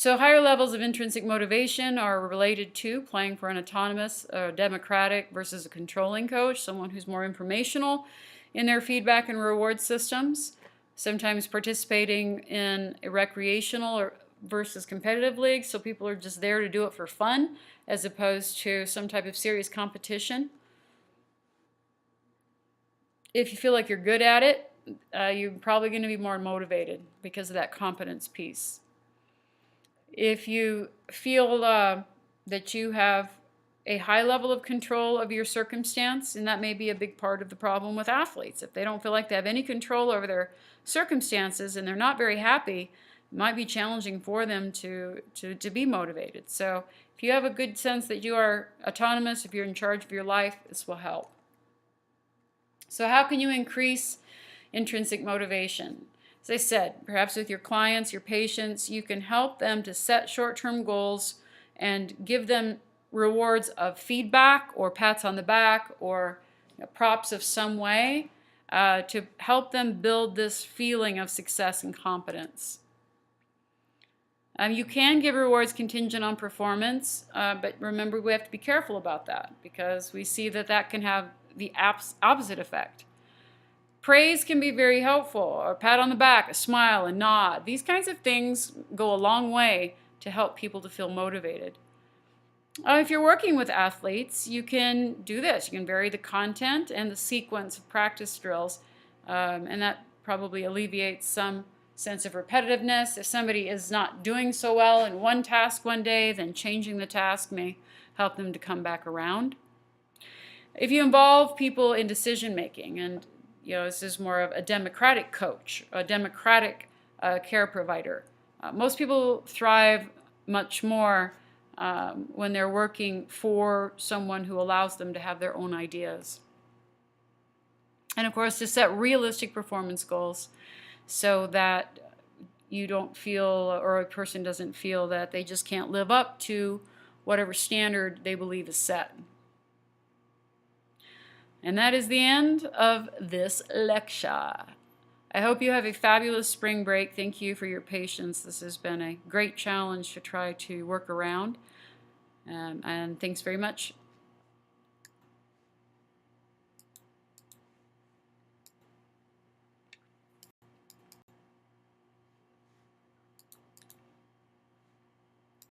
So higher levels of intrinsic motivation are related to playing for an autonomous, democratic versus a controlling coach, someone who's more informational in their feedback and reward systems, sometimes participating in a recreational or versus competitive leagues, so people are just there to do it for fun as opposed to some type of serious competition. If you feel like you're good at it, you're probably going to be more motivated because of that competence piece. If you feel that you have a high level of control of your circumstance, and that may be a big part of the problem with athletes. If they don't feel like they have any control over their circumstances and they're not very happy, it might be challenging for them to be motivated. So if you have a good sense that you are autonomous, if you're in charge of your life, this will help. So how can you increase intrinsic motivation? As I said, perhaps with your clients, your patients, you can help them to set short-term goals and give them rewards of feedback or pats on the back or props of some way to help them build this feeling of success and competence. You can give rewards contingent on performance, but remember we have to be careful about that because we see that that can have the opposite effect. Praise can be very helpful, a pat on the back, a smile, a nod. These kinds of things go a long way to help people to feel motivated. If you're working with athletes, you can do this. You can vary the content and the sequence of practice drills, and that probably alleviates some sense of repetitiveness. If somebody is not doing so well in one task one day, then changing the task may help them to come back around. If you involve people in decision making, and this is more of a democratic coach, a democratic care provider. Most people thrive much more when they're working for someone who allows them to have their own ideas. And of course, to set realistic performance goals so that you don't feel, or a person doesn't feel that they just can't live up to whatever standard they believe is set. And that is the end of this lecture. I hope you have a fabulous spring break. Thank you for your patience. This has been a great challenge to try to work around. And thanks very much.